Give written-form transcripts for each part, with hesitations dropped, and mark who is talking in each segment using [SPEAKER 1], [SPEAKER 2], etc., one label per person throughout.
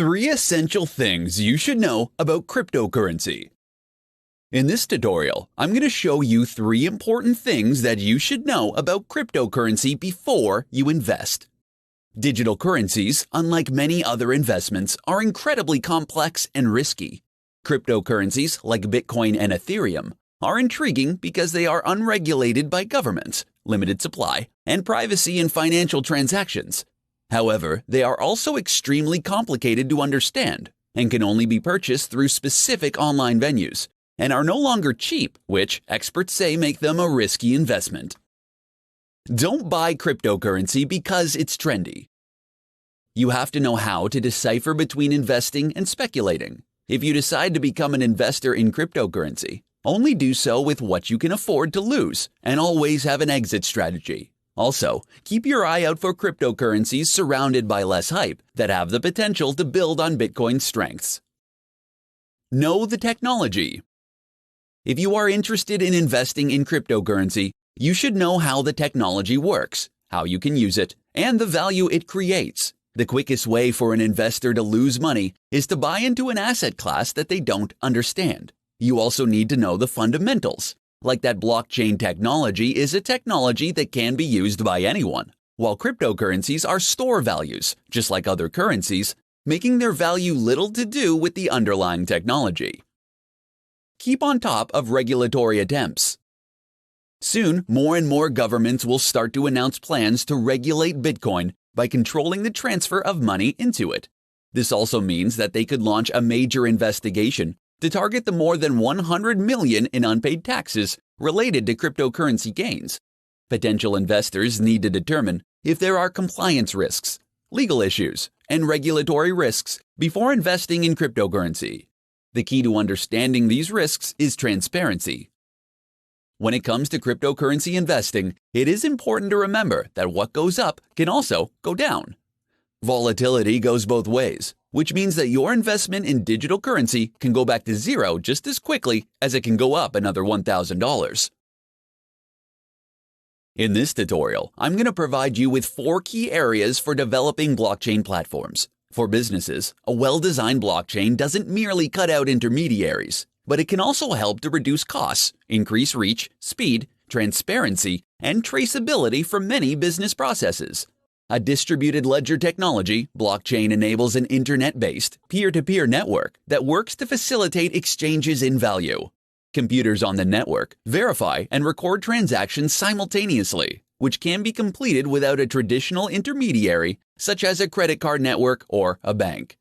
[SPEAKER 1] 3 essential things you should know about cryptocurrency. In this tutorial, I'm going to show you 3 important things that you should know about cryptocurrency before you invest. Digital currencies, unlike many other investments, are incredibly complex and risky. Cryptocurrencies like Bitcoin and Ethereum are intriguing because they are unregulated by governments, limited supply, and privacy in financial transactions. However, they are also extremely complicated to understand and can only be purchased through specific online venues and are no longer cheap, which experts say make them a risky investment. Don't buy cryptocurrency because it's trendy. You have to know how to decipher between investing and speculating. If you decide to become an investor in cryptocurrency, only do so with what you can afford to lose and always have an exit strategy. Also, keep your eye out for cryptocurrencies surrounded by less hype that have the potential to build on Bitcoin's strengths. Know the technology. If you are interested in investing in cryptocurrency, you should know how the technology works, how you can use it, and the value it creates. The quickest way for an investor to lose money is to buy into an asset class that they don't understand. You also need to know the fundamentals, like that blockchain technology is a technology that can be used by anyone, while cryptocurrencies are store values, just like other currencies, making their value little to do with the underlying technology. Keep on top of regulatory attempts. Soon, more and more governments will start to announce plans to regulate Bitcoin by controlling the transfer of money into it. This also means that they could launch a major investigation to target the more than 100 million in unpaid taxes related to cryptocurrency gains. Potential investors need to determine if there are compliance risks, legal issues, and regulatory risks before investing in cryptocurrency. The key to understanding these risks is transparency. When it comes to cryptocurrency investing, it is important to remember that what goes up can also go down. Volatility goes both ways, which means that your investment in digital currency can go back to zero just as quickly as it can go up another $1,000. In this tutorial, I'm going to provide you with 4 key areas for developing blockchain platforms. For businesses, a well-designed blockchain doesn't merely cut out intermediaries, but it can also help to reduce costs, increase reach, speed, transparency, and traceability for many business processes. A distributed ledger technology, blockchain enables an internet-based, peer-to-peer network that works to facilitate exchanges in value. Computers on the network verify and record transactions simultaneously, which can be completed without a traditional intermediary, such as a credit card network or a bank.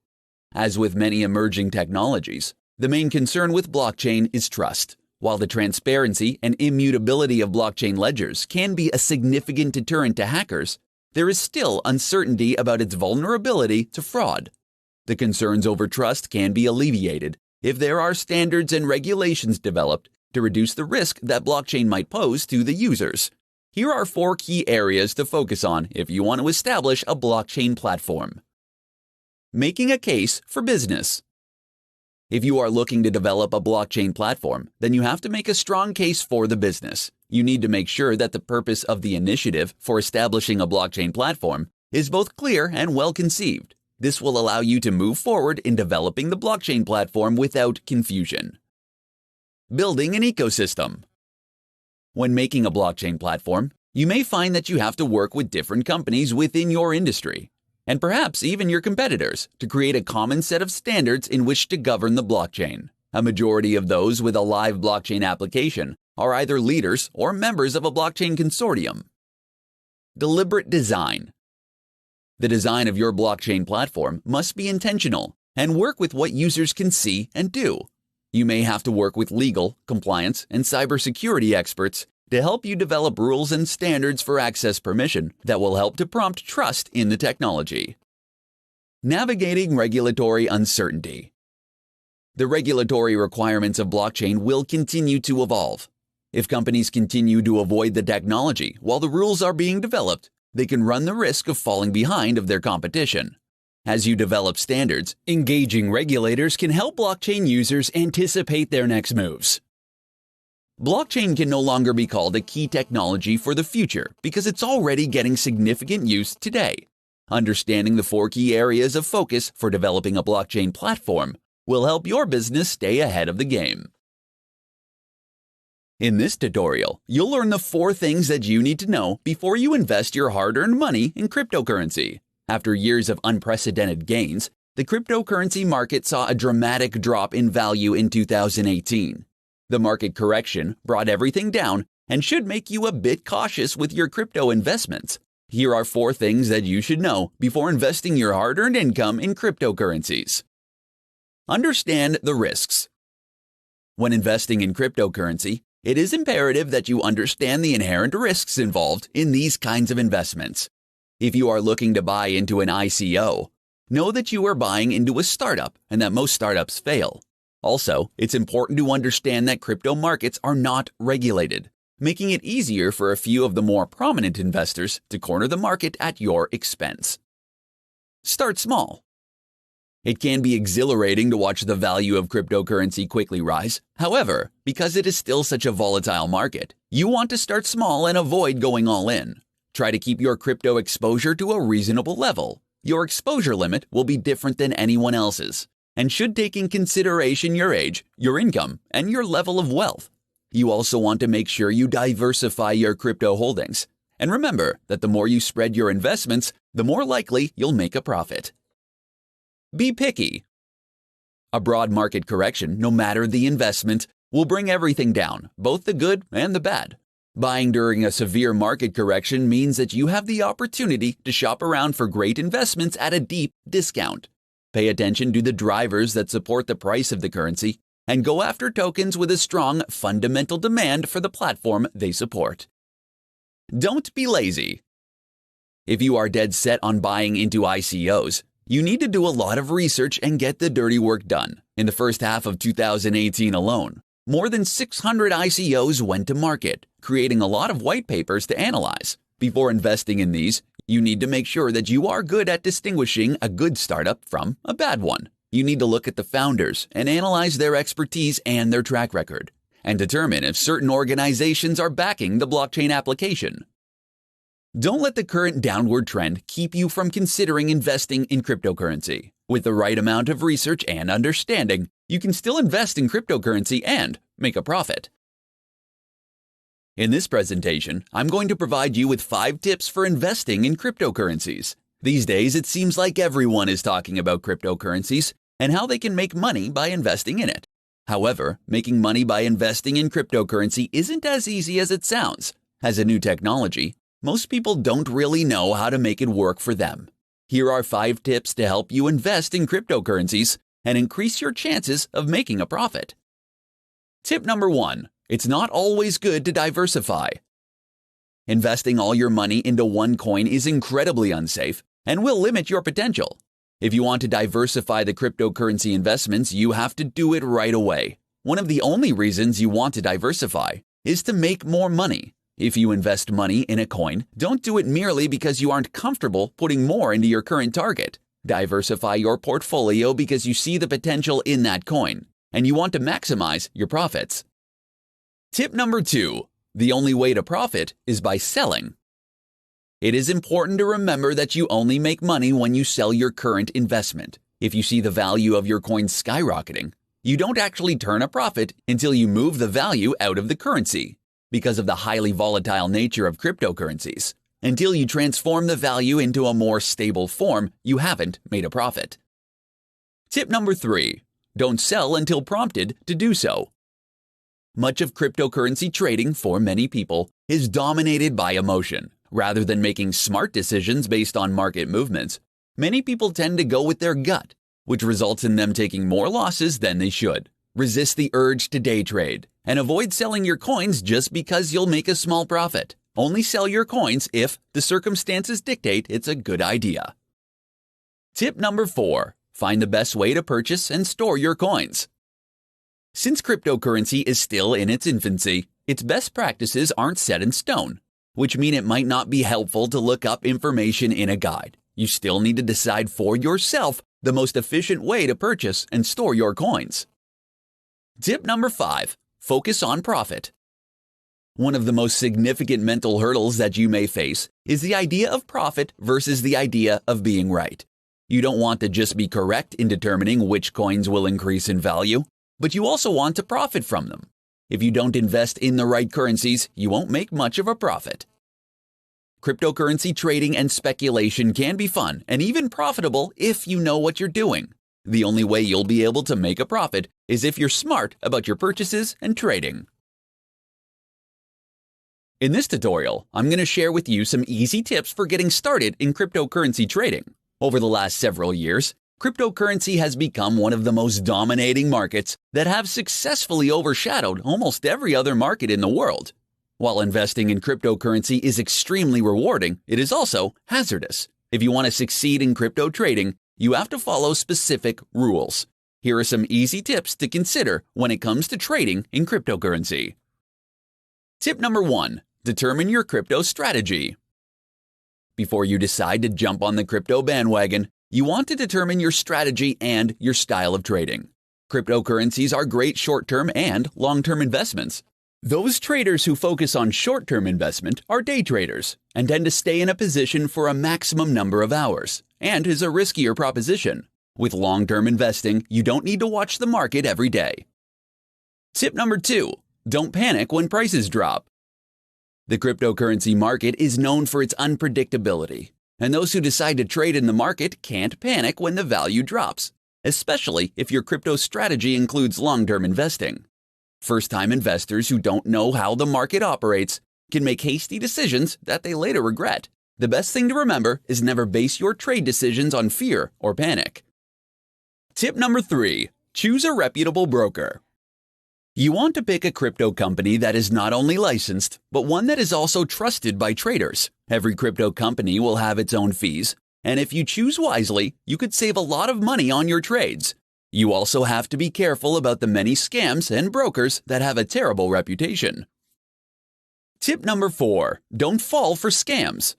[SPEAKER 1] As with many emerging technologies, the main concern with blockchain is trust. While the transparency and immutability of blockchain ledgers can be a significant deterrent to hackers, there is still uncertainty about its vulnerability to fraud. The concerns over trust can be alleviated if there are standards and regulations developed to reduce the risk that blockchain might pose to the users. Here are 4 key areas to focus on if you want to establish a blockchain platform. Making a case for business. If you are looking to develop a blockchain platform, then you have to make a strong case for the business. You need to make sure that the purpose of the initiative for establishing a blockchain platform is both clear and well conceived. This will allow you to move forward in developing the blockchain platform without confusion. Building an ecosystem. When making a blockchain platform, you may find that you have to work with different companies within your industry, and perhaps even your competitors, to create a common set of standards in which to govern the blockchain. A majority of those with a live blockchain application are either leaders or members of a blockchain consortium. Deliberate design. The design of your blockchain platform must be intentional and work with what users can see and do. You may have to work with legal, compliance, and cybersecurity experts to help you develop rules and standards for access permission that will help to prompt trust in the technology. Navigating regulatory uncertainty. The regulatory requirements of blockchain will continue to evolve. If companies continue to avoid the technology while the rules are being developed, they can run the risk of falling behind of their competition. As you develop standards, engaging regulators can help blockchain users anticipate their next moves. Blockchain can no longer be called a key technology for the future because it's already getting significant use today. Understanding the 4 key areas of focus for developing a blockchain platform will help your business stay ahead of the game. In this tutorial, you'll learn the 4 things that you need to know before you invest your hard-earned money in cryptocurrency. After years of unprecedented gains, the cryptocurrency market saw a dramatic drop in value in 2018. The market correction brought everything down and should make you a bit cautious with your crypto investments. Here are 4 things that you should know before investing your hard-earned income in cryptocurrencies. Understand the risks. When investing in cryptocurrency, it is imperative that you understand the inherent risks involved in these kinds of investments. If you are looking to buy into an ICO, know that you are buying into a startup and that most startups fail. Also, it's important to understand that crypto markets are not regulated, making it easier for a few of the more prominent investors to corner the market at your expense. Start small. It can be exhilarating to watch the value of cryptocurrency quickly rise. However, because it is still such a volatile market, you want to start small and avoid going all in. Try to keep your crypto exposure to a reasonable level. Your exposure limit will be different than anyone else's and should take in consideration your age, your income, and your level of wealth. You also want to make sure you diversify your crypto holdings. And remember that the more you spread your investments, the more likely you'll make a profit. Be picky. A broad market correction, no matter the investment, will bring everything down, both the good and the bad. Buying during a severe market correction means that you have the opportunity to shop around for great investments at a deep discount. Pay attention to the drivers that support the price of the currency and go after tokens with a strong fundamental demand for the platform they support. Don't be lazy. If you are dead set on buying into ICOs, you need to do a lot of research and get the dirty work done. In the first half of 2018 alone, more than 600 ICOs went to market, creating a lot of white papers to analyze. Before investing in these, you need to make sure that you are good at distinguishing a good startup from a bad one. You need to look at the founders and analyze their expertise and their track record, and determine if certain organizations are backing the blockchain application. Don't let the current downward trend keep you from considering investing in cryptocurrency. With the right amount of research and understanding, you can still invest in cryptocurrency and make a profit. In this presentation, I'm going to provide you with 5 tips for investing in cryptocurrencies. These days, it seems like everyone is talking about cryptocurrencies and how they can make money by investing in it. However, making money by investing in cryptocurrency isn't as easy as it sounds. As a new technology, most people don't really know how to make it work for them. Here are 5 tips to help you invest in cryptocurrencies and increase your chances of making a profit. Tip number 1. It's not always good to diversify. Investing all your money into one coin is incredibly unsafe and will limit your potential. If you want to diversify the cryptocurrency investments, you have to do it right away. One of the only reasons you want to diversify is to make more money. If you invest money in a coin, don't do it merely because you aren't comfortable putting more into your current target. Diversify your portfolio because you see the potential in that coin, and you want to maximize your profits. Tip number 2. The only way to profit is by selling. It is important to remember that you only make money when you sell your current investment. If you see the value of your coin skyrocketing, you don't actually turn a profit until you move the value out of the currency. Because of the highly volatile nature of cryptocurrencies, until you transform the value into a more stable form, you haven't made a profit. Tip number 3. Don't sell until prompted to do so. Much of cryptocurrency trading for many people is dominated by emotion. Rather than making smart decisions based on market movements, many people tend to go with their gut, which results in them taking more losses than they should. Resist the urge to day trade and avoid selling your coins just because you'll make a small profit. Only sell your coins if the circumstances dictate it's a good idea. Tip number 4. Find the best way to purchase and store your coins. Since cryptocurrency is still in its infancy, its best practices aren't set in stone, which mean it might not be helpful to look up information in a guide. You still need to decide for yourself the most efficient way to purchase and store your coins. Tip number 5. Focus on profit. One of the most significant mental hurdles that you may face is the idea of profit versus the idea of being right. You don't want to just be correct in determining which coins will increase in value, but you also want to profit from them. If you don't invest in the right currencies, you won't make much of a profit. Cryptocurrency trading and speculation can be fun and even profitable if you know what you're doing. The only way you'll be able to make a profit is if you're smart about your purchases and trading. In this tutorial, I'm going to share with you some easy tips for getting started in cryptocurrency trading. Over the last several years, cryptocurrency has become one of the most dominating markets that have successfully overshadowed almost every other market in the world. While investing in cryptocurrency is extremely rewarding, it is also hazardous. If you want to succeed in crypto trading, you have to follow specific rules. Here are some easy tips to consider when it comes to trading in cryptocurrency. Tip number 1. Determine your crypto strategy. Before you decide to jump on the crypto bandwagon, you want to determine your strategy and your style of trading. Cryptocurrencies are great short-term and long-term investments. Those traders who focus on short-term investment are day traders and tend to stay in a position for a maximum number of hours, and is a riskier proposition. With long-term investing, you don't need to watch the market every day. Tip number 2. Don't panic when prices drop. The cryptocurrency market is known for its unpredictability, and those who decide to trade in the market can't panic when the value drops, especially if your crypto strategy includes long-term investing. First-time investors who don't know how the market operates can make hasty decisions that they later regret. The best thing to remember is never base your trade decisions on fear or panic. Tip number 3. Choose a reputable broker. You want to pick a crypto company that is not only licensed, but one that is also trusted by traders. Every crypto company will have its own fees, and if you choose wisely, you could save a lot of money on your trades. You also have to be careful about the many scams and brokers that have a terrible reputation. Tip number 4. Don't fall for scams.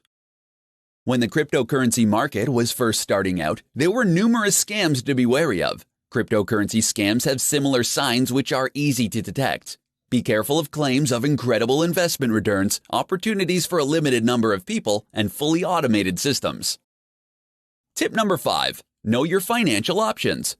[SPEAKER 1] When the cryptocurrency market was first starting out, there were numerous scams to be wary of. Cryptocurrency scams have similar signs which are easy to detect. Be careful of claims of incredible investment returns, opportunities for a limited number of people, and fully automated systems. Tip number 5. Know your financial options.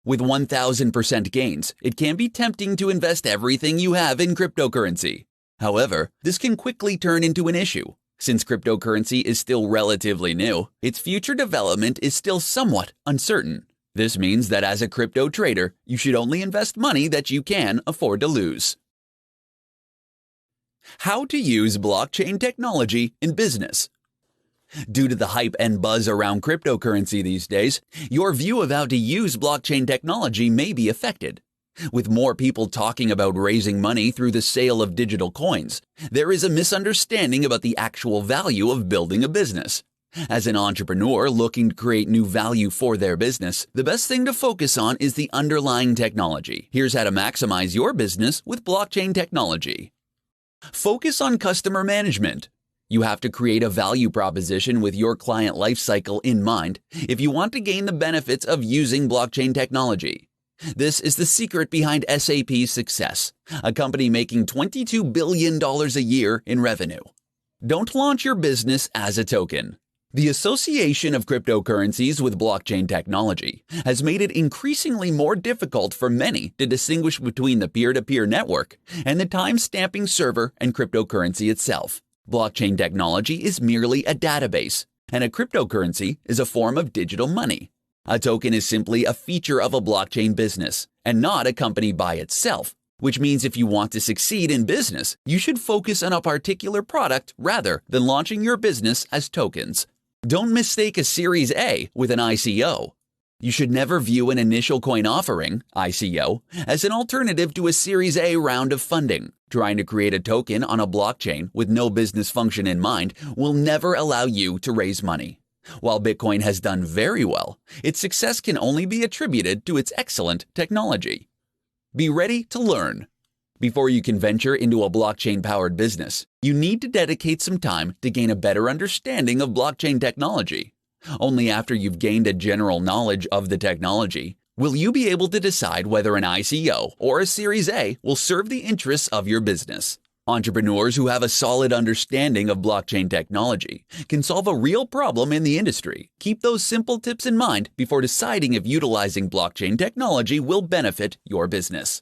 [SPEAKER 1] With 1,000% gains, it can be tempting to invest everything you have in cryptocurrency. However, this can quickly turn into an issue. Since cryptocurrency is still relatively new, its future development is still somewhat uncertain. This means that as a crypto trader, you should only invest money that you can afford to lose. How to use blockchain technology in business. Due to the hype and buzz around cryptocurrency these days, your view of how to use blockchain technology may be affected. With more people talking about raising money through the sale of digital coins, there is a misunderstanding about the actual value of building a business. As an entrepreneur looking to create new value for their business, the best thing to focus on is the underlying technology. Here's how to maximize your business with blockchain technology. Focus on customer management. You have to create a value proposition with your client lifecycle in mind if you want to gain the benefits of using blockchain technology. This is the secret behind SAP's success, a company making $22 billion a year in revenue. Don't launch your business as a token. The association of cryptocurrencies with blockchain technology has made it increasingly more difficult for many to distinguish between the peer-to-peer network and the time-stamping server and cryptocurrency itself. Blockchain technology is merely a database, and a cryptocurrency is a form of digital money. A token is simply a feature of a blockchain business, and not a company by itself, which means if you want to succeed in business, you should focus on a particular product rather than launching your business as tokens. Don't mistake a Series A with an ICO. You should never view an initial coin offering, ICO, as an alternative to a Series A round of funding. Trying to create a token on a blockchain with no business function in mind will never allow you to raise money. While Bitcoin has done very well, its success can only be attributed to its excellent technology. Be ready to learn. Before you can venture into a blockchain-powered business, you need to dedicate some time to gain a better understanding of blockchain technology. Only after you've gained a general knowledge of the technology will you be able to decide whether an ICO or a Series A will serve the interests of your business. Entrepreneurs who have a solid understanding of blockchain technology can solve a real problem in the industry. Keep those simple tips in mind before deciding if utilizing blockchain technology will benefit your business.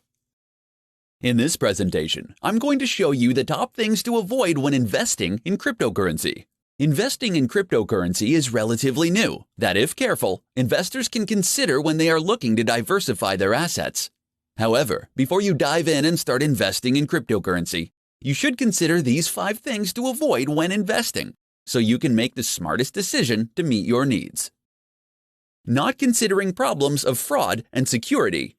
[SPEAKER 1] In this presentation, I'm going to show you the top things to avoid when investing in cryptocurrency. Investing in cryptocurrency is relatively new that, if careful, investors can consider when they are looking to diversify their assets. However, before you dive in and start investing in cryptocurrency, you should consider these 5 things to avoid when investing, so you can make the smartest decision to meet your needs. Not considering problems of fraud and security.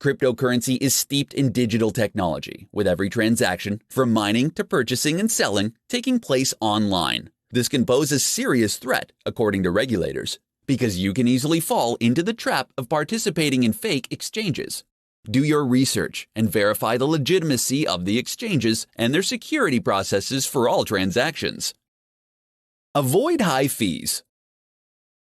[SPEAKER 1] Cryptocurrency is steeped in digital technology, with every transaction, from mining to purchasing and selling, taking place online. This can pose a serious threat, according to regulators, because you can easily fall into the trap of participating in fake exchanges. Do your research and verify the legitimacy of the exchanges and their security processes for all transactions. Avoid high fees.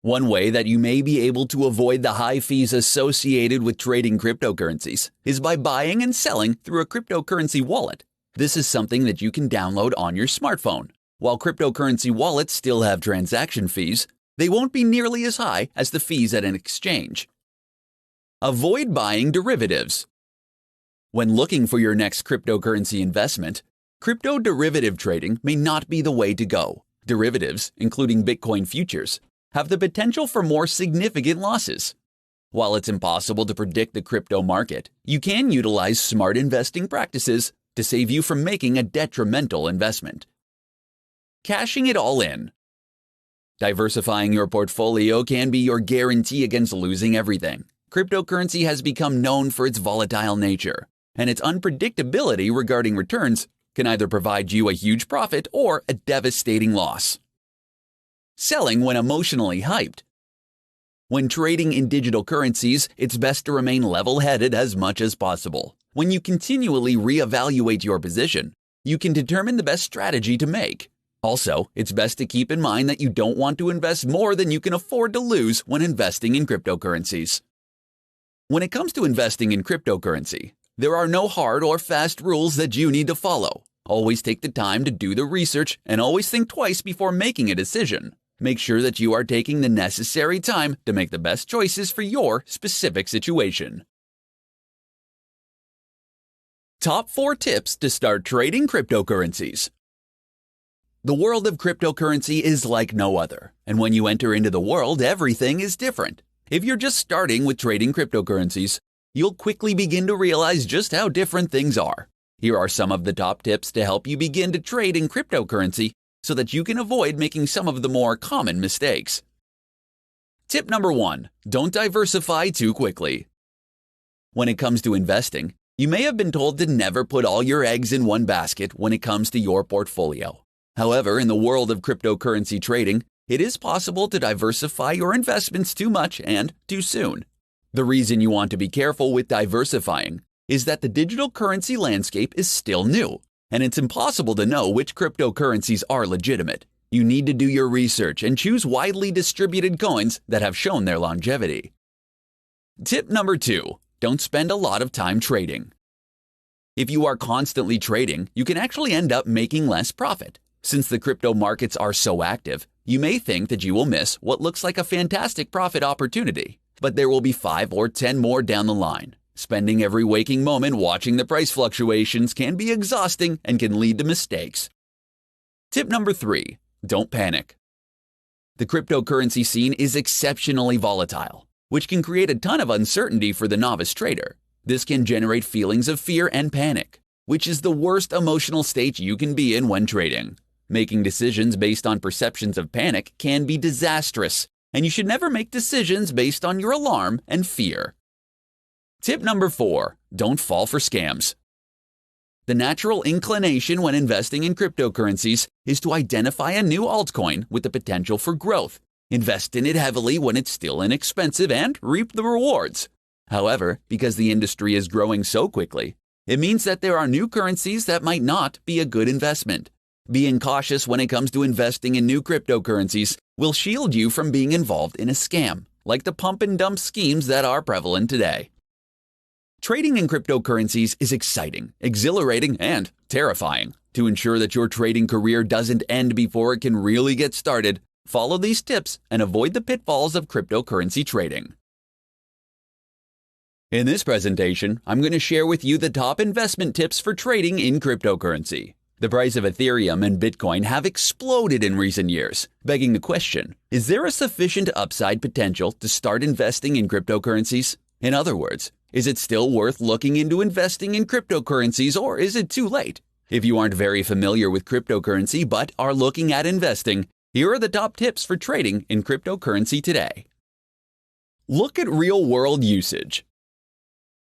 [SPEAKER 1] One way that you may be able to avoid the high fees associated with trading cryptocurrencies is by buying and selling through a cryptocurrency wallet. This is something that you can download on your smartphone. While cryptocurrency wallets still have transaction fees, they won't be nearly as high as the fees at an exchange. Avoid buying derivatives. When looking for your next cryptocurrency investment, crypto derivative trading may not be the way to go. Derivatives, including Bitcoin futures, have the potential for more significant losses. While it's impossible to predict the crypto market, you can utilize smart investing practices to save you from making a detrimental investment. Cashing it all in. Diversifying your portfolio can be your guarantee against losing everything. Cryptocurrency has become known for its volatile nature, and its unpredictability regarding returns can either provide you a huge profit or a devastating loss. Selling when emotionally hyped. When trading in digital currencies, it's best to remain level-headed as much as possible. When you continually reevaluate your position, you can determine the best strategy to make. Also, it's best to keep in mind that you don't want to invest more than you can afford to lose when investing in cryptocurrencies. When it comes to investing in cryptocurrency, there are no hard or fast rules that you need to follow. Always take the time to do the research and always think twice before making a decision. Make sure that you are taking the necessary time to make the best choices for your specific situation. Top 4 tips to start trading cryptocurrencies. The world of cryptocurrency is like no other, and when you enter into the world, everything is different. If you're just starting with trading cryptocurrencies, you'll quickly begin to realize just how different things are. Here are some of the top tips to help you begin to trade in cryptocurrency so that you can avoid making some of the more common mistakes. Tip number 1. Don't diversify too quickly. When it comes to investing, you may have been told to never put all your eggs in one basket when it comes to your portfolio. However, in the world of cryptocurrency trading, it is possible to diversify your investments too much and too soon. The reason you want to be careful with diversifying is that the digital currency landscape is still new, and it's impossible to know which cryptocurrencies are legitimate. You need to do your research and choose widely distributed coins that have shown their longevity. Tip number 2. Don't spend a lot of time trading. If you are constantly trading, you can actually end up making less profit. Since the crypto markets are so active, you may think that you will miss what looks like a fantastic profit opportunity, but there will be 5 or 10 more down the line. Spending every waking moment watching the price fluctuations can be exhausting and can lead to mistakes. Tip number 3. Don't panic. The cryptocurrency scene is exceptionally volatile, which can create a ton of uncertainty for the novice trader. This can generate feelings of fear and panic, which is the worst emotional state you can be in when trading. Making decisions based on perceptions of panic can be disastrous, and you should never make decisions based on your alarm and fear. Tip number 4. Don't fall for scams. The natural inclination when investing in cryptocurrencies is to identify a new altcoin with the potential for growth, invest in it heavily when it's still inexpensive, and reap the rewards. However, because the industry is growing so quickly, it means that there are new currencies that might not be a good investment. Being cautious when it comes to investing in new cryptocurrencies will shield you from being involved in a scam, like the pump and dump schemes that are prevalent today. Trading in cryptocurrencies is exciting, exhilarating, and terrifying. To ensure that your trading career doesn't end before it can really get started, follow these tips and avoid the pitfalls of cryptocurrency trading. In this presentation, I'm going to share with you the top investment tips for trading in cryptocurrency. The price of Ethereum and Bitcoin have exploded in recent years, begging the question, is there a sufficient upside potential to start investing in cryptocurrencies? In other words, is it still worth looking into investing in cryptocurrencies, or is it too late? If you aren't very familiar with cryptocurrency but are looking at investing, here are the top tips for trading in cryptocurrency today. Look at real-world usage.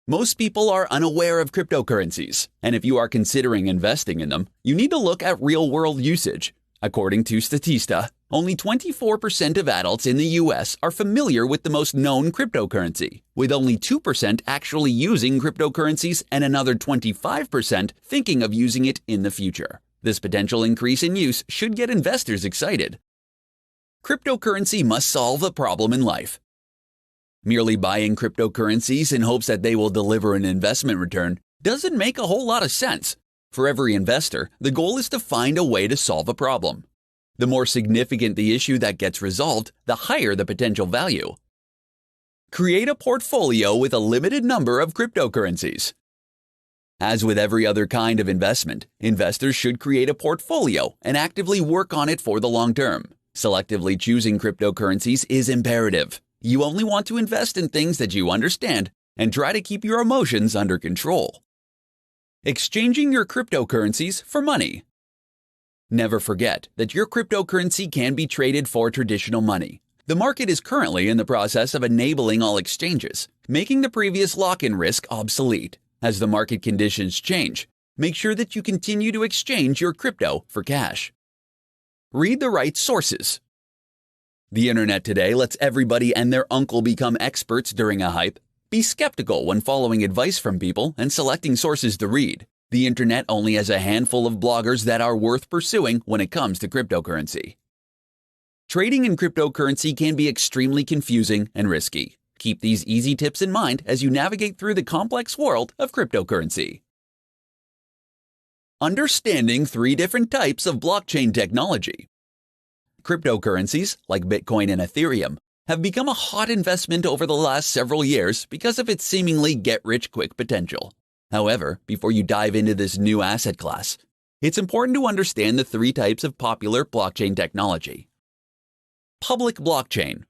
[SPEAKER 1] Most people are unaware of cryptocurrencies, and if you are considering investing in them, you need to look at real-world usage. According to Statista, only 24% of adults in the U.S. are familiar with the most known cryptocurrency, with only 2% actually using cryptocurrencies and another 25% thinking of using it in the future. This potential increase in use should get investors excited. Cryptocurrency must solve a problem in life. Merely buying cryptocurrencies in hopes that they will deliver an investment return doesn't make a whole lot of sense. For every investor, the goal is to find a way to solve a problem. The more significant the issue that gets resolved, the higher the potential value. Create a portfolio with a limited number of cryptocurrencies. As with every other kind of investment, investors should create a portfolio and actively work on it for the long term. Selectively choosing cryptocurrencies is imperative. You only want to invest in things that you understand and try to keep your emotions under control. Exchanging your cryptocurrencies for money. Never forget that your cryptocurrency can be traded for traditional money. The market is currently in the process of enabling all exchanges, making the previous lock-in risk obsolete. As the market conditions change, make sure that you continue to exchange your crypto for cash. Read the right sources. The internet today lets everybody and their uncle become experts during a hype. Be skeptical when following advice from people and selecting sources to read. The internet only has a handful of bloggers that are worth pursuing when it comes to cryptocurrency. Trading in cryptocurrency can be extremely confusing and risky. Keep these easy tips in mind as you navigate through the complex world of cryptocurrency. Understanding 3 different types of blockchain technology. Cryptocurrencies, like Bitcoin and Ethereum, have become a hot investment over the last several years because of its seemingly get-rich-quick potential. However, before you dive into this new asset class, it's important to understand the 3 types of popular blockchain technology. Public blockchain.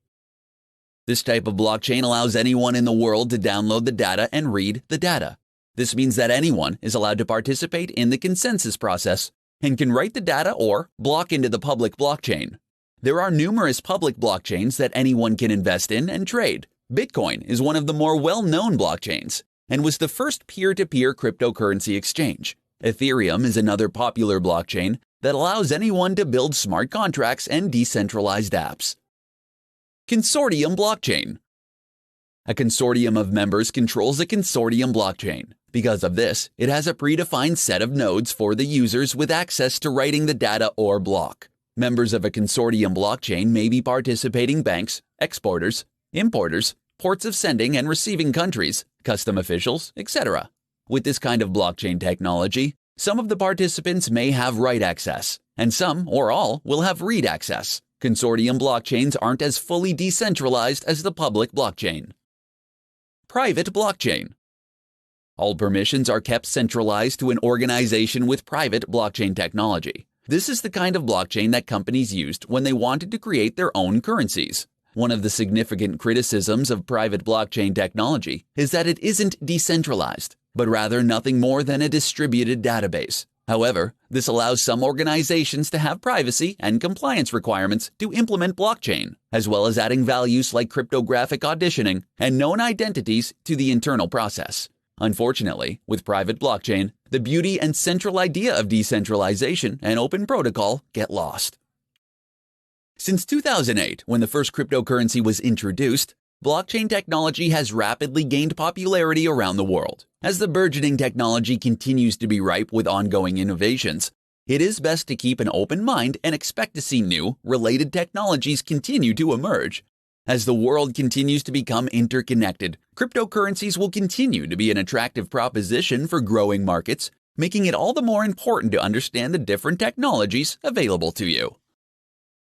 [SPEAKER 1] This type of blockchain allows anyone in the world to download the data and read the data. This means that anyone is allowed to participate in the consensus process and can write the data or block into the public blockchain. There are numerous public blockchains that anyone can invest in and trade. Bitcoin is one of the more well-known blockchains and was the first peer-to-peer cryptocurrency exchange. Ethereum is another popular blockchain that allows anyone to build smart contracts and decentralized apps. Consortium blockchain. A consortium of members controls a consortium blockchain. Because of this, it has a predefined set of nodes for the users with access to writing the data or block. Members of a consortium blockchain may be participating banks, exporters, importers, ports of sending and receiving countries, custom officials, etc. With this kind of blockchain technology, some of the participants may have write access, and some or all will have read access. Consortium blockchains aren't as fully decentralized as the public blockchain. Private blockchain. All permissions are kept centralized to an organization with private blockchain technology. This is the kind of blockchain that companies used when they wanted to create their own currencies. One of the significant criticisms of private blockchain technology is that it isn't decentralized, but rather nothing more than a distributed database. However, this allows some organizations to have privacy and compliance requirements to implement blockchain, as well as adding values like cryptographic auditioning and known identities to the internal process. Unfortunately, with private blockchain, the beauty and central idea of decentralization and open protocol get lost. Since 2008, when the first cryptocurrency was introduced, blockchain technology has rapidly gained popularity around the world. As the burgeoning technology continues to be ripe with ongoing innovations, it is best to keep an open mind and expect to see new, related technologies continue to emerge. As the world continues to become interconnected, cryptocurrencies will continue to be an attractive proposition for growing markets, making it all the more important to understand the different technologies available to you.